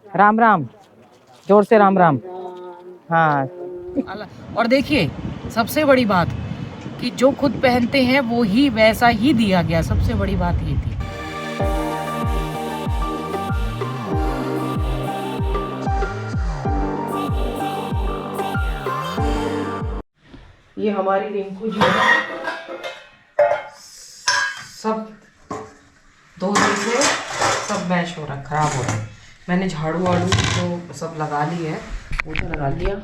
राम राम, जोर से राम राम। हाँ। और देखिए सबसे बड़ी बात कि जो खुद पहनते हैं वो ही वैसा ही दिया गया, सबसे बड़ी बात ये थी। ये हमारी रिंकू जी सब 2 दिन से सब मैश हो रहा, खराब हो रहा है। मैंने झाड़ू वाड़ू तो सब लगा ली है, वो तो लगा लिया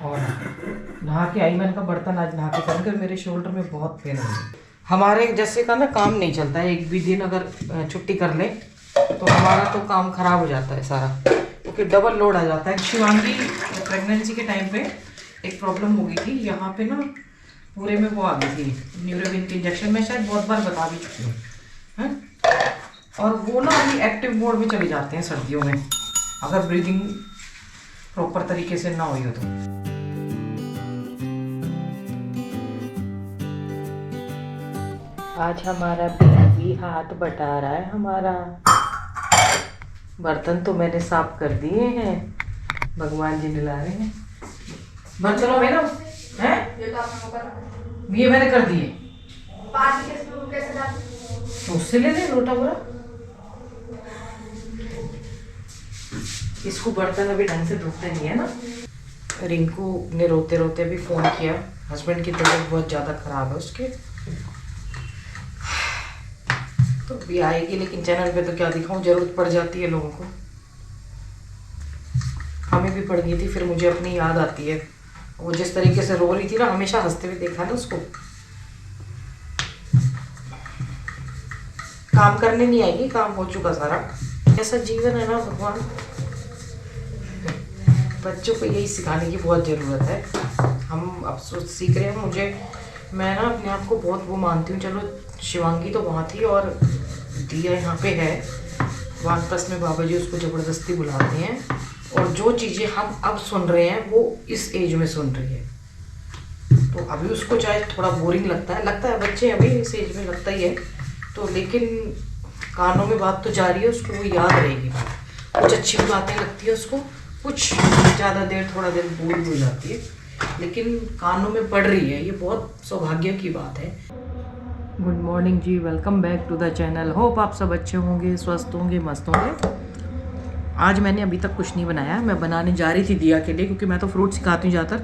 और नहा के आई। मैंने का बर्तन आज नहा के कर मेरे शोल्डर में बहुत पेन हो रही। हमारे जैसे का ना काम नहीं चलता है, एक भी दिन अगर छुट्टी कर ले तो हमारा तो काम खराब हो जाता है सारा, क्योंकि डबल लोड आ जाता है। शिवांगी प्रेगनेंसी के टाइम पे एक प्रॉब्लम हो गई थी, यहाँ पे ना पूरे में वो आ गई थी न्यूरोबिन के इंजेक्शन, मैं शायद बहुत बार बता भी चुकी हूँ है। और वो ना अभी एक्टिव मोड में चले जाते हैं सर्दियों में, अगर ब्रीदिंग प्रॉपर तरीके से ना हुई हो तो। आज हमारा बेबी हाथ बटा रहा है हमारा। बर्तन तो मैंने साफ कर दिए हैं, भगवान जी नला रहे हैं बर्तनों में ना है, ये मैंने कर दिए। तो उससे ले ले लोटा पूरा। इसको बर्तन अभी ढंग से धोते नहीं है ना। रिंकू ने रोते रोते भी फ़ोन किया, हस्बैंड की तबीयत बहुत ज़्यादा ख़राब है उसके, तो भी आएगी। लेकिन चैनल पे तो क्या दिखाऊं, ज़रूरत पड़ जाती है लोगों को, हमें भी पड़ गई थी। फिर मुझे अपनी याद आती है, वो जिस तरीके से रो रही थी ना, हमेशा हंसते हुए देखा ना उसको। काम करने नहीं आएगी, काम हो चुका सारा। ऐसा जीवन है ना भगवान, बच्चों को यही सिखाने की बहुत ज़रूरत है। हम अब सीख रहे हैं। मैं ना अपने आप को बहुत वो मानती हूँ। चलो शिवांगी तो वहाँ थी और दिया यहाँ पे है, वापस में बाबा जी उसको ज़बरदस्ती बुलाते हैं, और जो चीज़ें हम अब सुन रहे हैं वो इस एज में सुन रही है। तो अभी उसको चाहे थोड़ा बोरिंग लगता है बच्चे अभी इस एज में लगता ही है तो, लेकिन कानों में बात तो जा रही है, उसको वो याद रहेगी। कुछ अच्छी बातें लगती है उसको, कुछ ज़्यादा देर थोड़ा देर बोरिंग हो जाती है, लेकिन कानों में पड़ रही है। ये बहुत सौभाग्य की बात है। Good morning ji, welcome back to the channel. Hope आप सब अच्छे होंगे, स्वस्थ होंगे, मस्त होंगे। आज मैंने अभी तक कुछ नहीं बनाया, मैं बनाने जा रही थी दिया के लिए, क्योंकि मैं तो फ्रूट सिखाती हूँ ज़्यादातर,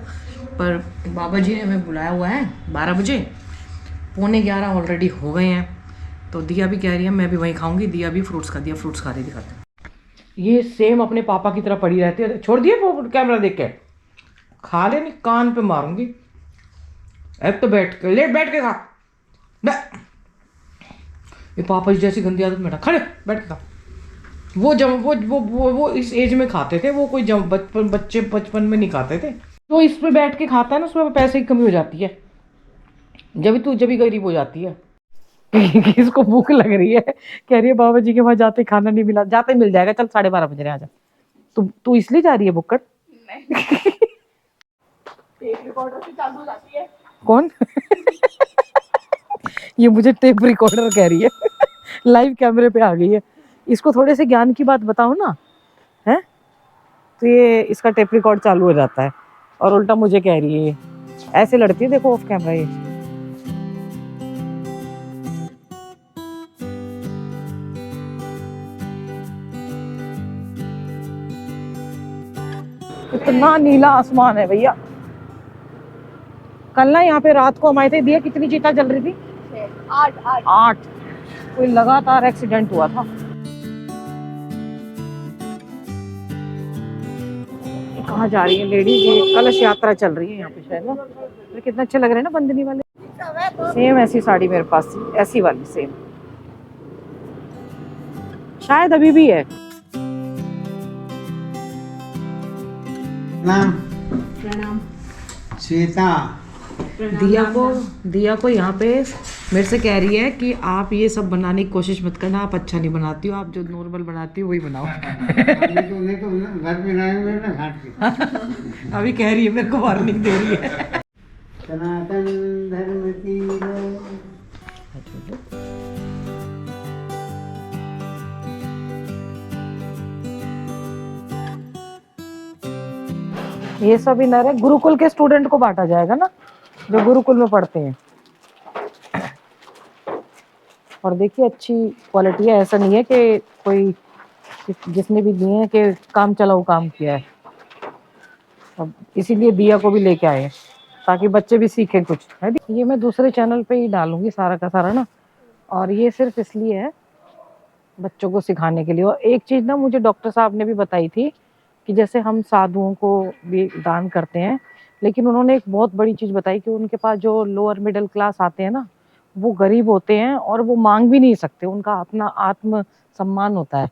पर बाबा जी ने हमें बुलाया हुआ है 12 बजे, 11:15 ऑलरेडी हो गए हैं। तो दिया भी कह रही है मैं भी वहीं खाऊंगी, दिया भी फ्रूट्स खा रही दिखाते। ये सेम अपने पापा की तरह पड़ी रहती है। छोड़ दिए वो कैमरा देख के, खा ले नहीं, कान पे मारूंगी। एक तो बैठ के खा, ये पापा जी जैसी गंदी आदत में खड़े बैठ के खा। वो जब वो इस एज में खाते थे, वो कोई जब बचपन में नहीं खाते थे। तो इस पे बैठ के खाता है ना, उसमें पैसे की कमी हो जाती है, जब भी गरीब हो जाती है। किसको भूख लग रही है, कह रही है बाबा जी के पास जाते खाना नहीं मिला, जाते मिल जाएगा, चल 12:30 बज रहे, आ जा। तू इसलिए जा रही है बुक्कड़? टेप रिकॉर्डर से चालू जाती है। कौन? ये मुझे टेप रिकॉर्डर कह रही है। लाइव कैमरे पे आ गई है। इसको थोड़े से ज्ञान की बात बताओ ना, है तो ये इसका टेप रिकॉर्ड चालू हो जाता है और उल्टा मुझे कह रही है। ये ऐसे लड़ती है, देखो ऑफ कैमरा। ये इतना नीला आसमान है भैया। कल ना यहाँ पे रात को हम आए थे, दिया कितनी चीता जल रही थी? 8। कोई लगातार एक्सीडेंट हुआ था। कहाँ जा रही है लेडी जी? कलश यात्रा चल रही है यहाँ पे शायद ना। तो कितना अच्छे लग रहे हैं ना बंदनी वाले। सेम ऐसी साड़ी मेरे पास थी, ऐसी वाली सेम, शायद अभी भी है। प्रणाम। श्वेता दिया को यहाँ पे मेरे से कह रही है कि आप ये सब बनाने की कोशिश मत करना, आप अच्छा नहीं बनाती हो, आप जो नॉर्मल बनाती हो वही बनाओ। तो घर पे ना घाट के। अभी कह रही है, मेरे को वार्निंग दे रही है। सनातन धर्म की ये सब इनर है, गुरुकुल के स्टूडेंट को बांटा जाएगा ना, जो गुरुकुल में पढ़ते हैं। और देखिए अच्छी क्वालिटी है, ऐसा नहीं है कि कोई जिसने भी दिए हैं कि काम चलाओ काम किया है। अब इसीलिए दिया को भी लेके आए ताकि बच्चे भी सीखें कुछ है। ये मैं दूसरे चैनल पे ही डालूंगी सारा का सारा ना, और ये सिर्फ इसलिए है बच्चों को सिखाने के लिए। और एक चीज ना मुझे डॉक्टर साहब ने भी बताई थी कि जैसे हम साधुओं को भी दान करते हैं, लेकिन उन्होंने एक बहुत बड़ी चीज बताई कि उनके पास जो लोअर मिडिल क्लास आते हैं ना, वो गरीब होते हैं और वो मांग भी नहीं सकते, उनका अपना आत्म सम्मान होता है,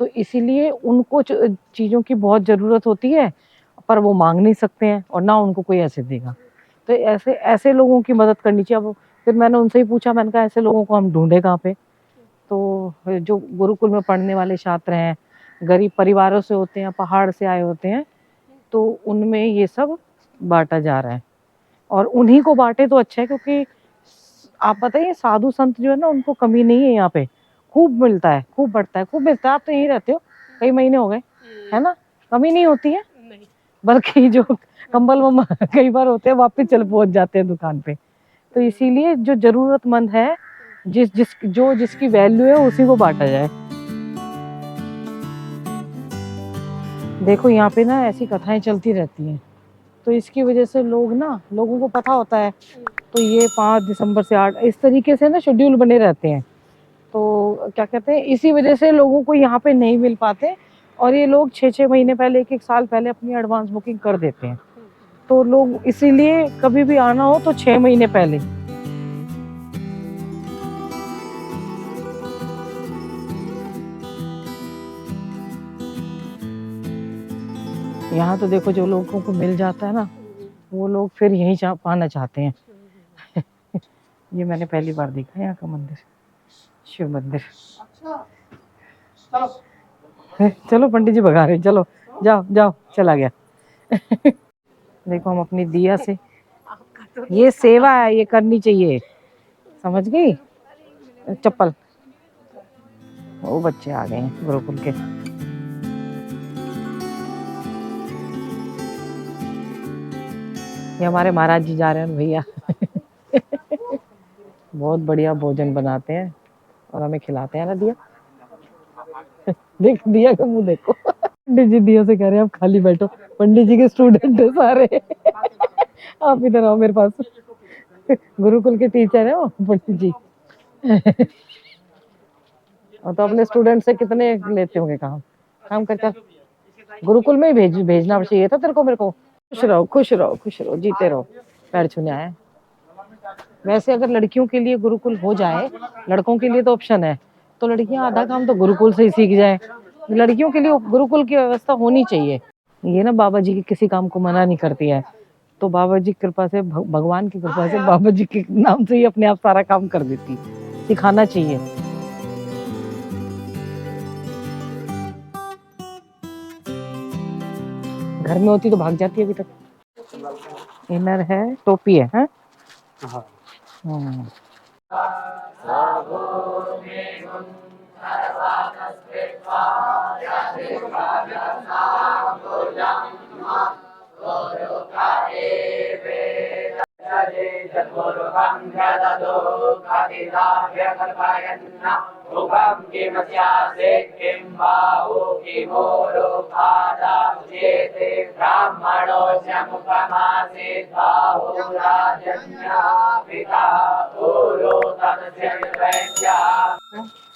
तो इसीलिए उनको चीजों की बहुत जरूरत होती है, पर वो मांग नहीं सकते हैं और ना उनको कोई ऐसे देगा। तो ऐसे ऐसे लोगों की मदद करनी चाहिए। अब फिर मैंने उनसे ही पूछा, मैंने कहा ऐसे लोगों को हम ढूंढे कहाँ पे। तो जो गुरुकुल में पढ़ने वाले छात्र हैं, गरीब परिवारों से होते हैं, पहाड़ से आए होते हैं, तो उनमें ये सब बांटा जा रहा है। और उन्हीं को बांटे तो अच्छा है, क्योंकि आप बताइए साधु संत जो है ना, उनको कमी नहीं है यहाँ पे, खूब मिलता है, खूब बढ़ता है, खूब मिलता है। आप तो यहीं रहते हो, कई महीने हो गए, है ना, कमी नहीं होती है। बल्कि जो कंबल वम्बल कई बार होते हैं वापस चल पहुंच जाते हैं दुकान पे। तो इसीलिए जो जरूरतमंद है, जिसकी वैल्यू है उसी को बांटा जाए। देखो यहाँ पे ना ऐसी कथाएं चलती रहती हैं, तो इसकी वजह से लोगों को पता होता है, तो ये 5 दिसंबर से 8 इस तरीके से ना शेड्यूल बने रहते हैं। तो क्या कहते हैं, इसी वजह से लोगों को यहाँ पे नहीं मिल पाते, और ये लोग 6-6 महीने पहले, 1-1 साल पहले अपनी एडवांस बुकिंग कर देते हैं। तो लोग इसीलिए कभी भी आना हो तो 6 महीने पहले। यहाँ तो देखो जो लोगों को मिल जाता है ना, वो लोग फिर यहीं पाना चाहते हैं। ये मैंने पहली बार देखा यहाँ का मंदिर, शिव मंदिर। चलो पंडित जी भगा रहे, चलो जाओ जाओ, चला गया। देखो हम अपनी दिया से, ये सेवा है, ये करनी चाहिए, समझ गई। चप्पल, वो बच्चे आ गए हैं गुरुकुल के। ये हमारे महाराज जी जा रहे हैं भैया। बहुत बढ़िया भोजन बनाते हैं और हमें खिलाते हैं ना दिया। देख दिया का मुंह देखो। पंडित जी दिया से कह रहे हैं आप खाली बैठो, पंडित जी के स्टूडेंट है सारे। आप इधर आओ मेरे पास, गुरुकुल के टीचर है वो पंडित जी। और तो अपने स्टूडेंट से कितने लेते होंगे काम, काम कर कर। गुरुकुल में ही भेजना चाहिए था तेरे को मेरे को। खुश रहो खुश रहो खुश रहो, जीते रहो, पैर छूने आए। वैसे अगर लड़कियों के लिए गुरुकुल हो जाए, लड़कों के लिए तो ऑप्शन है, तो लड़कियां आधा काम तो गुरुकुल से ही सीख जाए। लड़कियों के लिए गुरुकुल की व्यवस्था होनी चाहिए। ये ना बाबा जी के किसी काम को मना नहीं करती है, तो बाबा जी की कृपा से, भगवान की कृपा से, बाबा जी के नाम से ही अपने आप सारा काम कर देती। सिखाना चाहिए। घर में होती तो भाग जाती अभी तक। इनर है, टोपी है।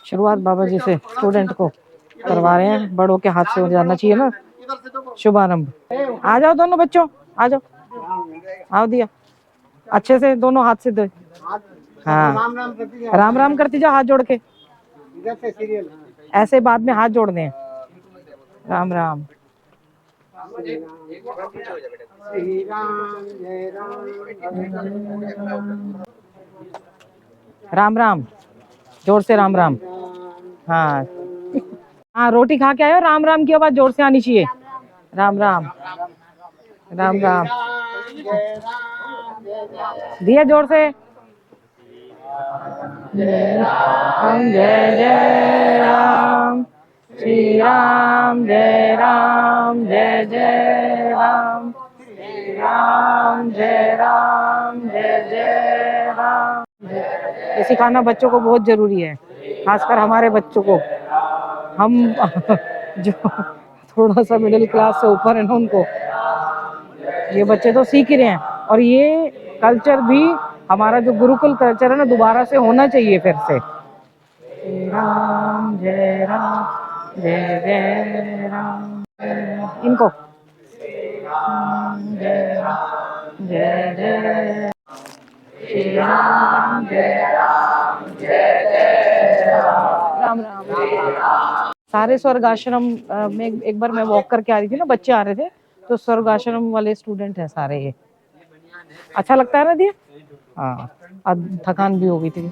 शुरुआत बाबा जी से स्टूडेंट को करवा रहे हैं, बड़ों के हाथ से हो जाना चाहिए ना शुभारंभ। आ जाओ दोनों बच्चों, आ जाओ, आओ दिया, अच्छे से दोनों हाथ से दो। हाँ राम राम करती जाओ हाथ जोड़ के, ऐसे बाद में हाथ जोड़ दें। राम राम। राम राम, जोर से राम राम। हाँ हाँ, रोटी खा के आयो, राम राम की आवाज जोर से आनी चाहिए। राम राम राम राम, दिया जोर से। जय राम जय जय राम, श्री राम जय जय राम। राम जय राम जय जय राम। ये सिखाना बच्चों को बहुत जरूरी है, खासकर हमारे बच्चों को। हम जो थोड़ा सा मिडिल क्लास से ऊपर है ना, उनको ये बच्चे तो सीख ही रहे हैं। और ये कल्चर भी हमारा जो गुरुकुल कल्चर है ना, दोबारा से होना चाहिए फिर से। राम जय राम जय जय राम। इनको जय राम जय जय श्री राम जय राम जय जय राम राम। सारे स्वर्ग आश्रम में एक बार मैं वॉक करके आ रही थी ना, बच्चे आ रहे थे, तो स्वर्ग आश्रम वाले स्टूडेंट हैं सारे ये। अच्छा लगता है ना दिया? हाँ, अब थकान भी हो गई थी।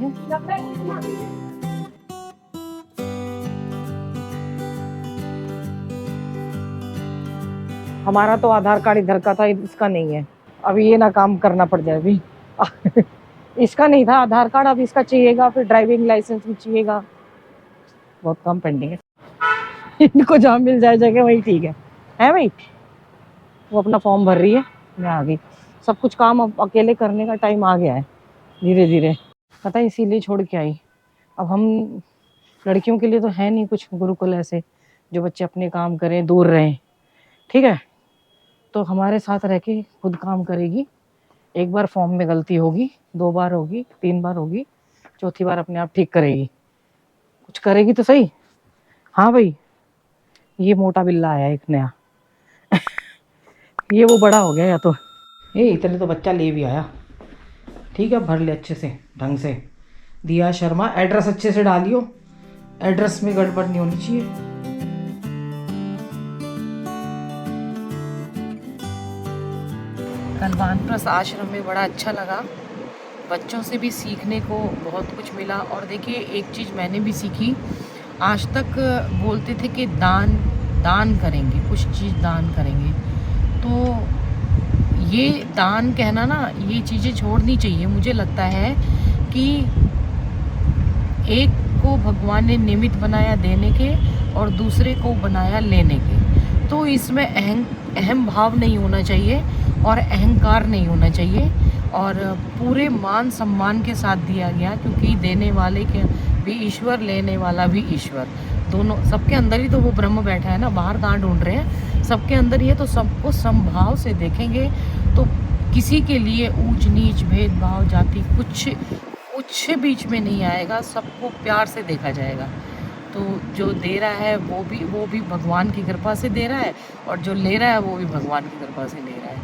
हमारा तो आधार कार्ड इधर का था, इसका नहीं है। अभी ये ना काम करना पड़ जाए अभी। इसका नहीं था आधार कार्ड, अब इसका चाहिएगा, फिर ड्राइविंग लाइसेंस भी चाहिएगा। बहुत काम पेंडिंग है। इनको जहाँ मिल जाए जगह वही ठीक है भाई। वो अपना फॉर्म भर रही है, मैं आ गई। सब कुछ काम अब अकेले करने का टाइम आ गया है धीरे धीरे, पता है, इसीलिए छोड़ के आई। अब हम लड़कियों के लिए तो है नहीं कुछ गुरुकुल ऐसे जो बच्चे अपने काम करें, दूर रहें, ठीक है। तो हमारे साथ रह के खुद काम करेगी। एक बार फॉर्म में गलती होगी, 2 बार होगी, 3 बार होगी, चौथी बार अपने आप ठीक करेगी। कुछ करेगी तो सही। हाँ भाई, ये मोटा बिल्ला आया एक नया। ये वो बड़ा हो गया या तो। ये इतने तो बच्चा ले भी आया, ठीक है। भर ले अच्छे से, ढंग से। दिया शर्मा, एड्रेस अच्छे से डालियो, एड्रेस में गड़बड़ नहीं होनी चाहिए। कल वानप्रस्थ आश्रम में बड़ा अच्छा लगा, बच्चों से भी सीखने को बहुत कुछ मिला। और देखिए, एक चीज़ मैंने भी सीखी। आज तक बोलते थे कि दान करेंगे, कुछ चीज़ दान करेंगे, तो ये दान कहना ना, ये चीज़ें छोड़नी चाहिए। मुझे लगता है कि एक को भगवान ने निमित्त बनाया देने के और दूसरे को बनाया लेने के, तो इसमें अहम भाव नहीं होना चाहिए और अहंकार नहीं होना चाहिए, और पूरे मान सम्मान के साथ दिया गया, क्योंकि देने वाले के भी ईश्वर, लेने वाला भी ईश्वर, दोनों सबके अंदर ही तो वो ब्रह्म बैठा है ना। बाहर कहाँ ढूंढ रहे हैं, सबके अंदर ही है। तो सबको समभाव से देखेंगे तो किसी के लिए ऊंच नीच, भेदभाव, जाति कुछ बीच में नहीं आएगा। सबको प्यार से देखा जाएगा। तो जो दे रहा है वो भी भगवान की कृपा से दे रहा है, और जो ले रहा है वो भी भगवान की कृपा से ले रहा है।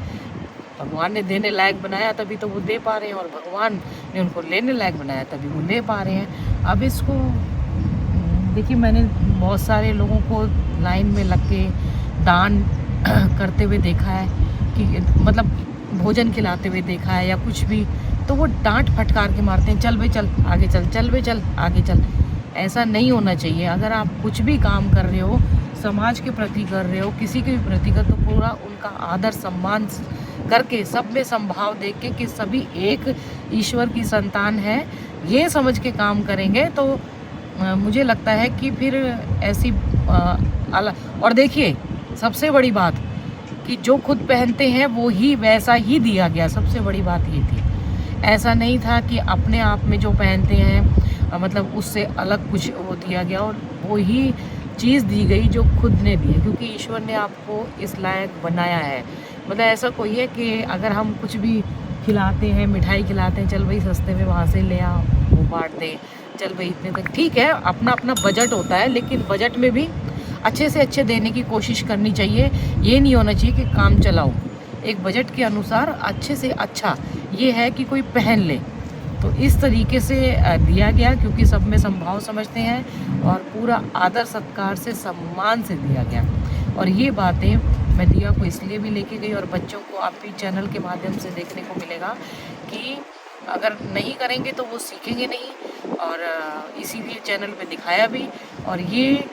भगवान ने देने लायक बनाया तभी तो वो दे पा रहे हैं, और भगवान ने उनको लेने लायक बनाया तभी वो ले पा रहे हैं। अब इसको देखिए, मैंने बहुत सारे लोगों को लाइन में लग के दान करते हुए देखा है, कि मतलब भोजन खिलाते हुए देखा है या कुछ भी, तो वो डांट फटकार के मारते हैं, चल भाई चल आगे चल, चल भाई चल आगे चल। ऐसा नहीं होना चाहिए। अगर आप कुछ भी काम कर रहे हो, समाज के प्रति कर रहे हो, किसी के भी प्रति कर, तो पूरा उनका आदर सम्मान करके, सब में संभाव देख के कि सभी एक ईश्वर की संतान है, ये समझ के काम करेंगे, तो मुझे लगता है कि फिर ऐसी और देखिए, सबसे बड़ी बात कि जो खुद पहनते हैं वो ही वैसा ही दिया गया। सबसे बड़ी बात ये थी, ऐसा नहीं था कि अपने आप में जो पहनते हैं मतलब उससे अलग कुछ वो दिया गया, और वो ही चीज़ दी गई जो खुद ने दी है, क्योंकि ईश्वर ने आपको इस लायक बनाया है। मतलब ऐसा कोई है कि अगर हम कुछ भी खिलाते हैं, मिठाई खिलाते हैं, चल भाई सस्ते में वहाँ से ले आओ, वो बांट दे, चल भाई इतने तक, ठीक है, अपना अपना बजट होता है, लेकिन बजट में भी अच्छे से अच्छे देने की कोशिश करनी चाहिए। ये नहीं होना चाहिए कि काम चलाओ। एक बजट के अनुसार अच्छे से अच्छा ये है कि कोई पहन ले, तो इस तरीके से दिया गया, क्योंकि सब में संभाव समझते हैं, और पूरा आदर सत्कार से, सम्मान से दिया गया। और ये बातें मैं दिया को इसलिए भी लेके गई, और बच्चों को आप भी चैनल के माध्यम से देखने को मिलेगा कि अगर नहीं करेंगे तो वो सीखेंगे नहीं, और इसीलिए चैनल पे दिखाया भी। और ये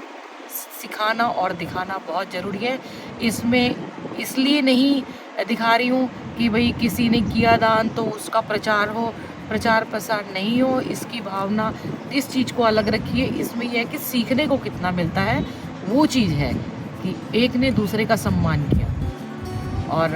सिखाना और दिखाना बहुत ज़रूरी है। इसमें इसलिए नहीं दिखा रही हूँ कि भाई किसी ने किया दान तो उसका प्रचार हो, प्रचार प्रसार नहीं हो, इसकी भावना, इस चीज़ को अलग रखिए। इसमें यह है कि सीखने को कितना मिलता है, वो चीज़ है कि एक ने दूसरे का सम्मान किया। और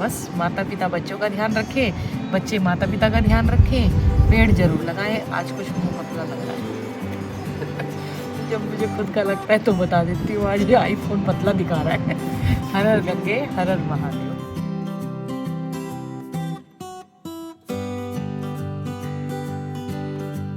बस माता पिता बच्चों का ध्यान रखें, बच्चे माता पिता का ध्यान रखें, पेड़ जरूर लगाएं। आज कुछ मुँह पतला लग रहा है। जब मुझे खुद का लगता है तो बता देती हूँ, आज ये आईफोन पतला दिखा रहा है। हर हर गंगे हर हर महादेव।